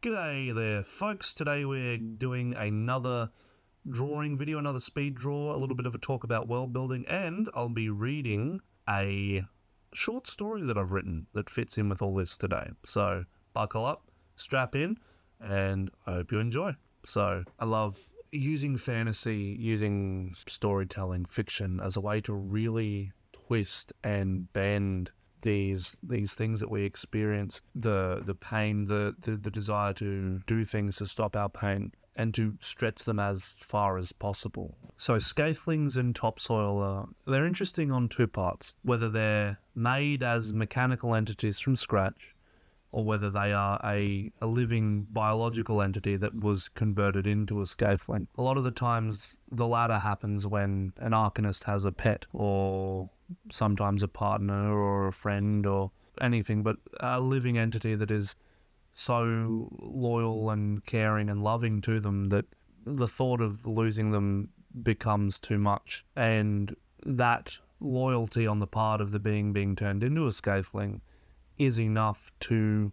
G'day there folks, today we're doing another drawing video, another speed draw, a little bit of a talk about world building, and I'll be reading a short story that I've written that fits in with all this today. So buckle up, strap in, and I hope you enjoy. So I love using fantasy, using storytelling, fiction as a way to really twist and bend these things that we experience, the pain, the desire to do things to stop our pain and to stretch them as far as possible. So scathelings and topsoil, they're interesting on two parts, whether they're made as mechanical entities from scratch or whether they are a living biological entity that was converted into a scathling. A lot of the times the latter happens when an arcanist has a pet or sometimes a partner or a friend or anything, but a living entity that is so loyal and caring and loving to them that the thought of losing them becomes too much. And that loyalty on the part of the being turned into a scathling is enough to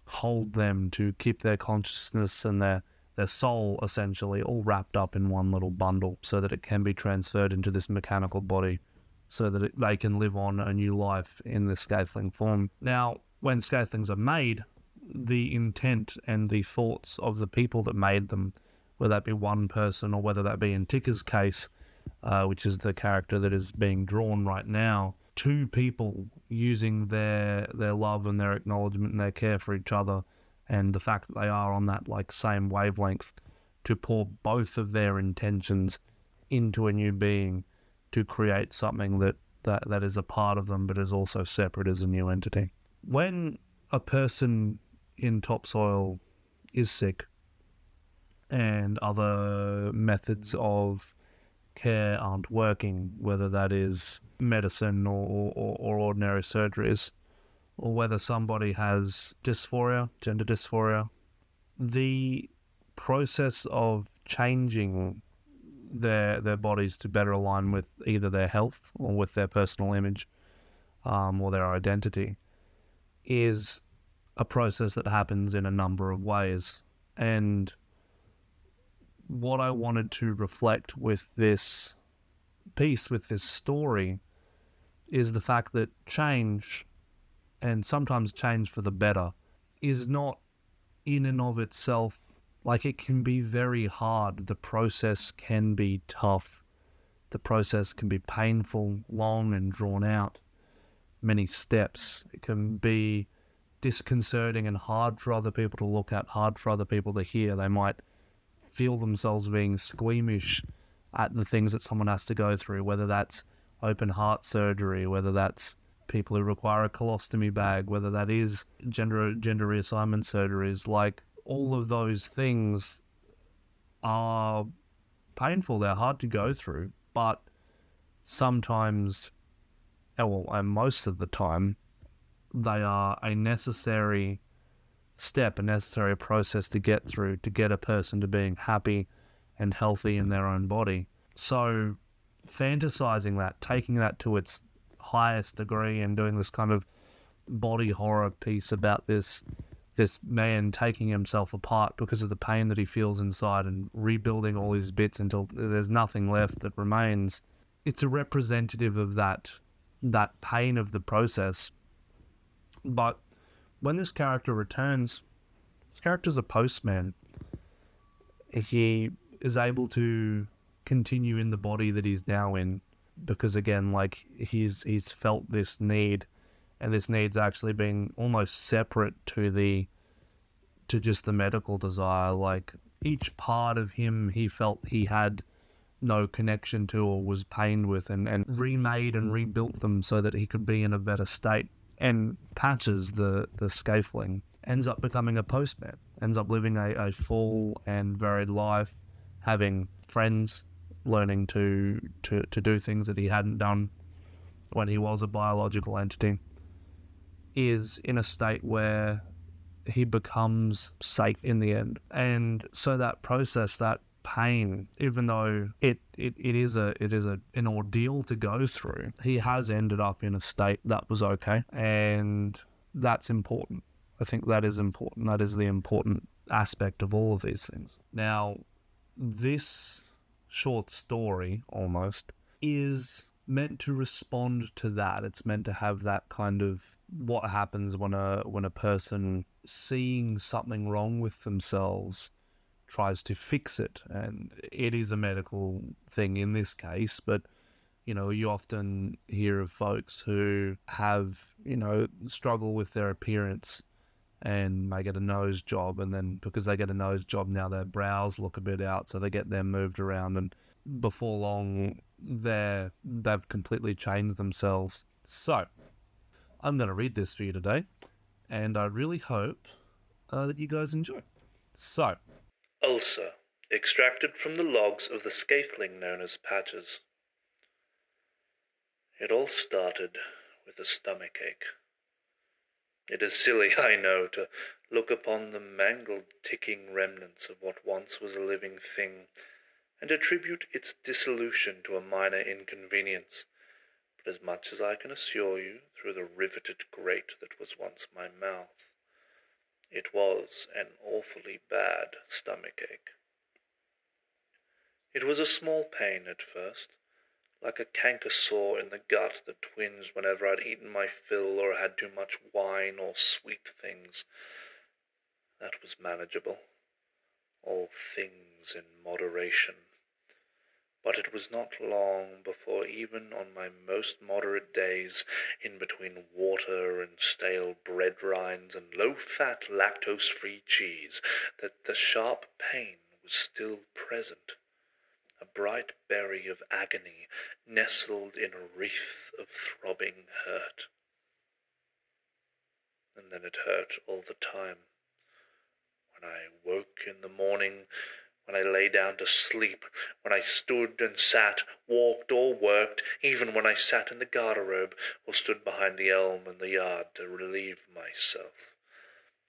hold them, to keep their consciousness and their soul essentially all wrapped up in one little bundle so that it can be transferred into this mechanical body, so that they can live on a new life in this scathling form. Now, when scathelings are made, the intent and the thoughts of the people that made them, whether that be one person or whether that be in Ticker's case, which is the character that is being drawn right now, two people using their love and their acknowledgement and their care for each other and the fact that they are on that same wavelength to pour both of their intentions into a new being to create something that is a part of them but is also separate as a new entity. When a person in topsoil is sick and other methods of care aren't working, whether that is medicine or ordinary surgeries, or whether somebody has dysphoria, gender dysphoria, the process of changing their bodies to better align with either their health or with their personal image or their identity is a process that happens in a number of ways. And what I wanted to reflect with this piece, with this story, is the fact that change, and sometimes change for the better, is not in and of itself, it can be very hard. The process can be tough. The process can be painful, long and drawn out, many steps. It can be disconcerting and hard for other people to look at, hard for other people to hear. They might feel themselves being squeamish at the things that someone has to go through, whether that's open heart surgery, whether that's people who require a colostomy bag, whether that is gender reassignment surgeries. All of those things are painful, they're hard to go through, but sometimes, and most of the time, they are a necessary step, a necessary process to get through, to get a person to being happy and healthy in their own body. So fantasizing that, taking that to its highest degree and doing this kind of body horror piece about this man taking himself apart because of the pain that he feels inside and rebuilding all his bits until there's nothing left that remains. It's a representative of that pain of the process. But when this character returns, this character's a postman. He is able to continue in the body that he's now in because, again, he's felt this need, and this need's actually been almost separate to just the medical desire. Each part of him he felt he had no connection to or was pained with, and remade and rebuilt them so that he could be in a better state. And Patches, the scathling, ends up becoming a postman, ends up living a full and varied life, having friends, learning to do things that he hadn't done when he was a biological entity, is in a state where he becomes safe in the end. And so that process, that pain, even though it is an ordeal to go through, he has ended up in a state that was okay, and that's important. I think that is important. That is the important aspect of all of these things. Now, this short story, almost, is meant to respond to that. It's meant to have that kind of what happens when a person seeing something wrong with themselves tries to fix it. And it is a medical thing in this case, but you often hear of folks who have, struggle with their appearance, and they get a nose job, and then because they get a nose job, now their brows look a bit out, so they get them moved around, and before long they've completely changed themselves. So I'm going to read this for you today, and I really hope that you guys enjoy. So, ulcer, extracted from the logs of the scaffolding known as patches. It all started with a stomach ache. It is silly, I know, to look upon the mangled, ticking remnants of what once was a living thing, and attribute its dissolution to a minor inconvenience, but as much as I can assure you, through the riveted grate that was once my mouth, it was an awfully bad stomach ache. It was a small pain at first, like a canker sore in the gut that twinged whenever I'd eaten my fill or had too much wine or sweet things. That was manageable. All things in moderation. But it was not long before, even on my most moderate days, in between water and stale bread rinds and low-fat lactose-free cheese, that the sharp pain was still present. A bright berry of agony nestled in a wreath of throbbing hurt. And then it hurt all the time. When I woke in the morning, when I lay down to sleep, when I stood and sat, walked or worked, even when I sat in the garderobe or stood behind the elm in the yard to relieve myself.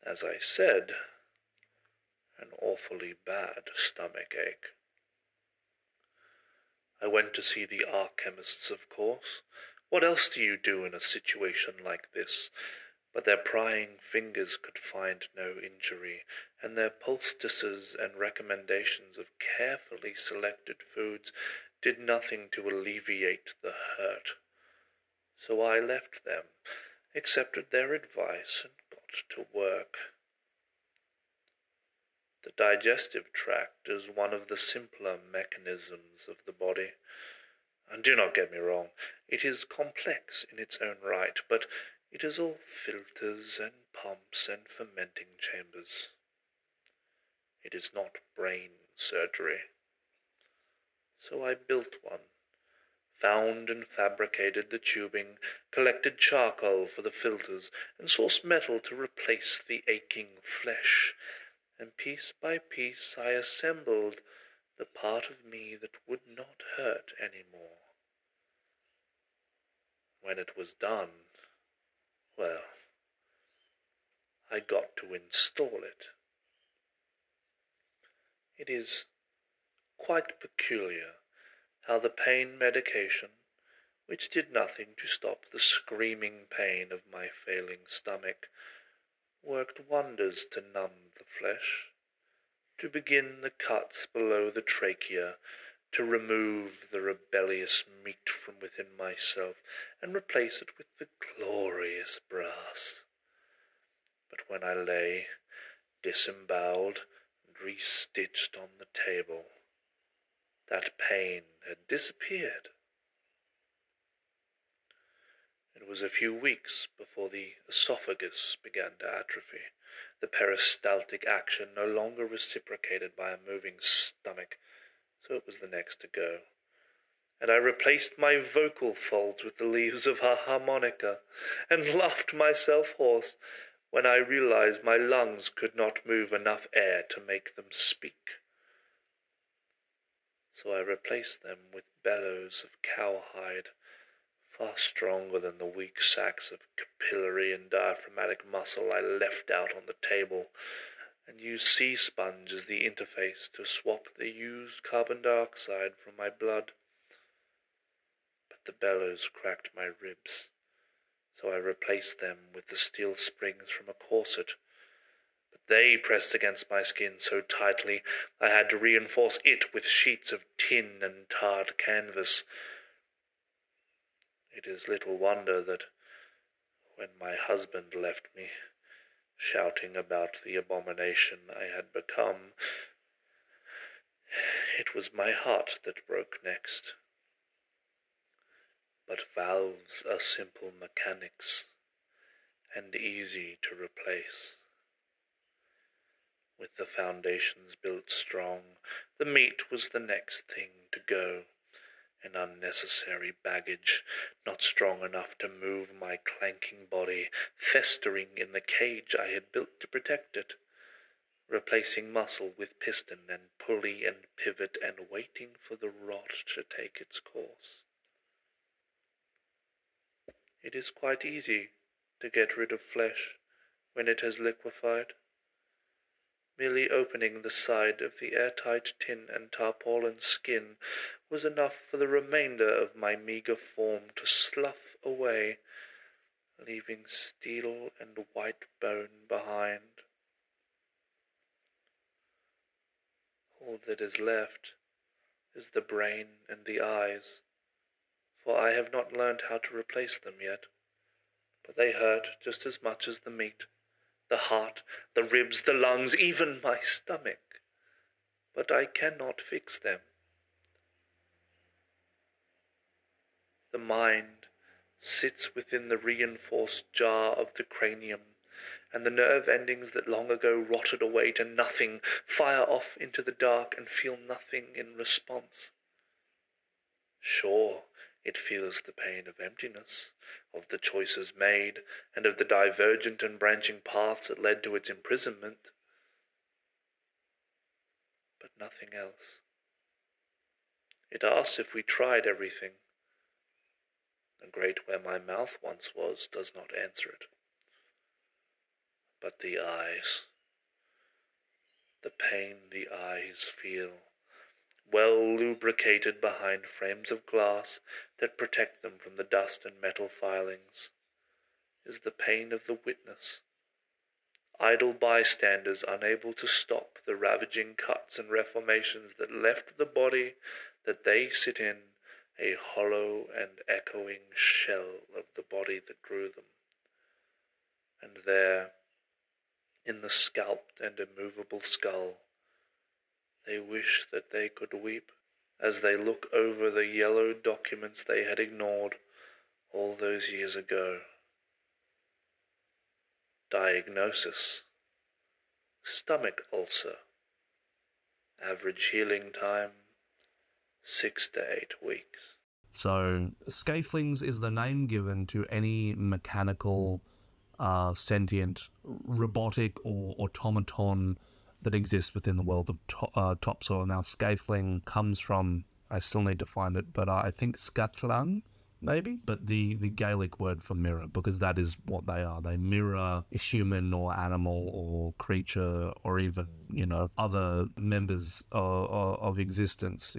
As I said, an awfully bad stomach ache. I went to see the alchemists, of course. What else do you do in a situation like this? But their prying fingers could find no injury, and their poultices and recommendations of carefully selected foods did nothing to alleviate the hurt. So I left them, accepted their advice, and got to work. The digestive tract is one of the simpler mechanisms of the body. And do not get me wrong, it is complex in its own right, but it is all filters and pumps and fermenting chambers. It is not brain surgery. So I built one, found and fabricated the tubing, collected charcoal for the filters, and sourced metal to replace the aching flesh, and piece by piece I assembled the part of me that would not hurt any more. When it was done, well, I got to install it. It is quite peculiar how the pain medication, which did nothing to stop the screaming pain of my failing stomach, worked wonders to numb the flesh, to begin the cuts below the trachea, to remove the rebellious meat from within myself, and replace it with the glorious brass. But when I lay, disemboweled and re-stitched on the table, that pain had disappeared. It was a few weeks before the esophagus began to atrophy, the peristaltic action no longer reciprocated by a moving stomach, so it was the next to go. And I replaced my vocal folds with the leaves of a harmonica, and laughed myself hoarse when I realized my lungs could not move enough air to make them speak. So I replaced them with bellows of cowhide, far stronger than the weak sacs of capillary and diaphragmatic muscle I left out on the table, and used sea sponge as the interface to swap the used carbon dioxide from my blood. But the bellows cracked my ribs, so I replaced them with the steel springs from a corset. But They pressed against my skin so tightly I had to reinforce it with sheets of tin and tarred canvas. It is little wonder that when my husband left me, shouting about the abomination I had become, it was my heart that broke next. But valves are simple mechanics, and easy to replace. With the foundations built strong, the meat was the next thing to go, an unnecessary baggage, not strong enough to move my clanking body, festering in the cage I had built to protect it, replacing muscle with piston and pulley and pivot, and waiting for the rot to take its course. It is quite easy to get rid of flesh when it has liquefied. Merely opening the side of the airtight tin and tarpaulin skin was enough for the remainder of my meagre form to slough away, leaving steel and white bone behind. All that is left is the brain and the eyes, for I have not learned how to replace them yet, but they hurt just as much as the meat, the heart, the ribs, the lungs, even my stomach. But I cannot fix them. The mind sits within the reinforced jar of the cranium, and the nerve endings that long ago rotted away to nothing fire off into the dark and feel nothing in response. Sure, it feels the pain of emptiness, of the choices made, and of the divergent and branching paths that led to its imprisonment, but nothing else. It asks if we tried everything. The grate where my mouth once was does not answer it. But the eyes, the pain the eyes feel, well lubricated behind frames of glass that protect them from the dust and metal filings, is the pain of the witness. Idle bystanders unable to stop the ravaging cuts and reformations that left the body that they sit in a hollow and echoing shell of the body that grew them. And there, in the scalped and immovable skull, they wish that they could weep as they look over the yellow documents they had ignored all those years ago. Diagnosis: stomach ulcer. Average healing time: 6 to 8 weeks. So, scathelings is the name given to any mechanical, sentient, robotic, or automaton that exists within the world of Topsoil. Now, scathling comes from, I still need to find it, but I think scatlan, maybe? But the Gaelic word for mirror, because that is what they are. They mirror a human or animal or creature or even, other members of existence,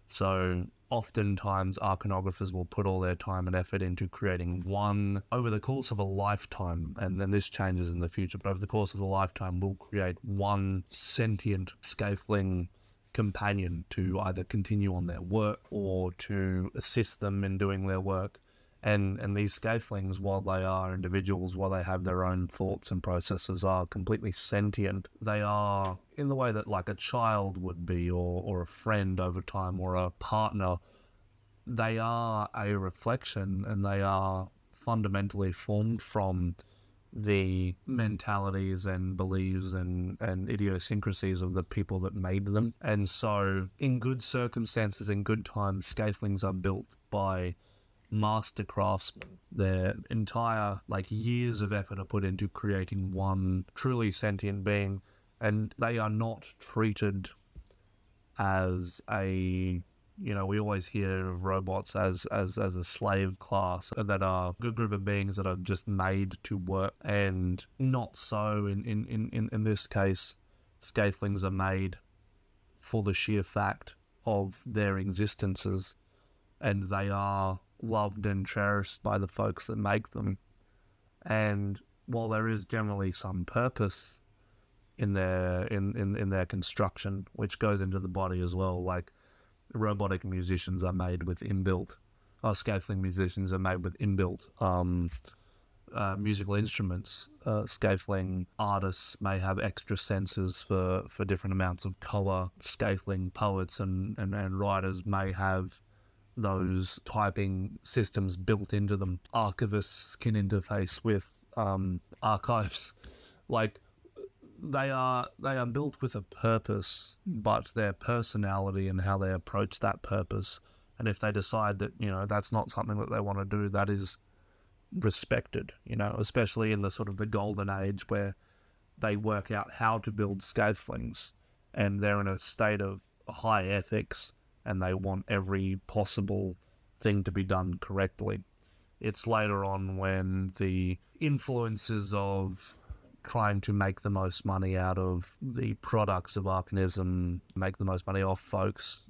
So oftentimes archanographers will put all their time and effort into creating one over the course of a lifetime, and then this changes in the future, but over the course of the lifetime we'll create one sentient scathling companion to either continue on their work or to assist them in doing their work. And these scathelings, while they are individuals, while they have their own thoughts and processes, are completely sentient. They are in the way that like a child would be, or a friend over time, or a partner. They are a reflection, and they are fundamentally formed from the mentalities and beliefs and idiosyncrasies of the people that made them. And so in good circumstances, in good times, scathelings are built by master craftsmen. Their entire years of effort are put into creating one truly sentient being, and they are not treated as a we always hear of robots as a slave class that are a good group of beings that are just made to work, and not so in this case. Scathelings are made for the sheer fact of their existences, and they are loved and cherished by the folks that make them. And while there is generally some purpose in their construction, which goes into the body as well. Like robotic musicians are made with inbuilt, scaffolding musicians are made with inbuilt musical instruments. Scaffolding artists may have extra sensors for different amounts of color. Scaffolding poets and writers may have those typing systems built into them. Archivists can interface with archives. Like they are built with a purpose, but their personality and how they approach that purpose, and if they decide that, you know, that's not something that they want to do, that is respected, you know, especially in the sort of the golden age where they work out how to build scaffoldings and they're in a state of high ethics and they want every possible thing to be done correctly. It's later on when the influences of trying to make the most money out of the products of Arcanism, make the most money off folks,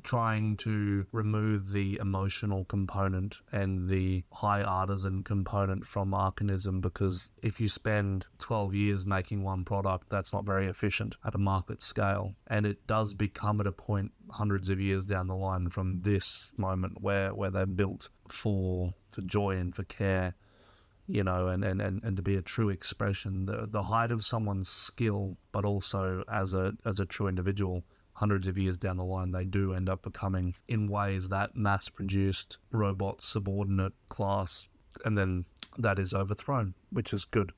trying to remove the emotional component and the high artisan component from Arcanism, because if you spend 12 years making one product, that's not very efficient at a market scale. And it does become at a point hundreds of years down the line from this moment where they're built for joy and for care, you know, and to be a true expression, the height of someone's skill, but also as a true individual. Hundreds of years down the line, they do end up becoming in ways that mass-produced robot subordinate class, and then that is overthrown, which is good.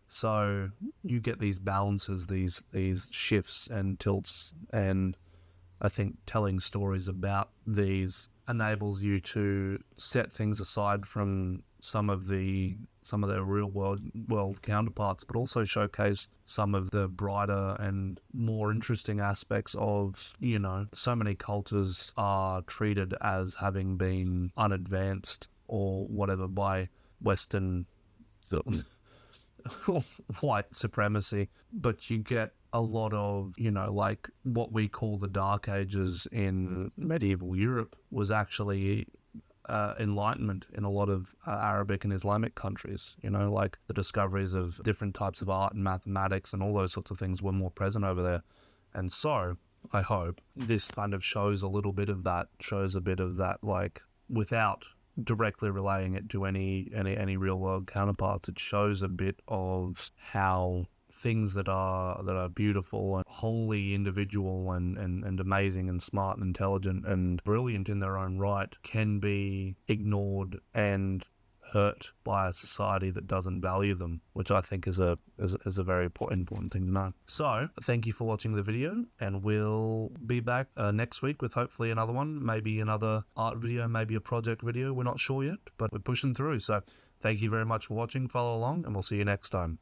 So you get these balances, these shifts and tilts, and I think telling stories about these enables you to set things aside from some of their real world counterparts, but also showcase some of the brighter and more interesting aspects of, you know, so many cultures are treated as having been unadvanced or whatever by Western white supremacy, but you get a lot of, you know, like what we call the Dark Ages in medieval Europe was actually enlightenment in a lot of Arabic and Islamic countries. You know, like the discoveries of different types of art and mathematics and all those sorts of things were more present over there. And so I hope this kind of shows a little bit of that, shows a bit of that, like without directly relaying it to any real world counterparts. It shows a bit of how things that are beautiful and wholly individual and amazing and smart and intelligent and brilliant in their own right can be ignored and hurt by a society that doesn't value them, which I think is a very important thing to know. So thank you for watching the video, and we'll be back next week with hopefully another one, maybe another art video, maybe a project video. We're not sure yet, but we're pushing through. So thank you very much for watching. Follow along, and we'll see you next time.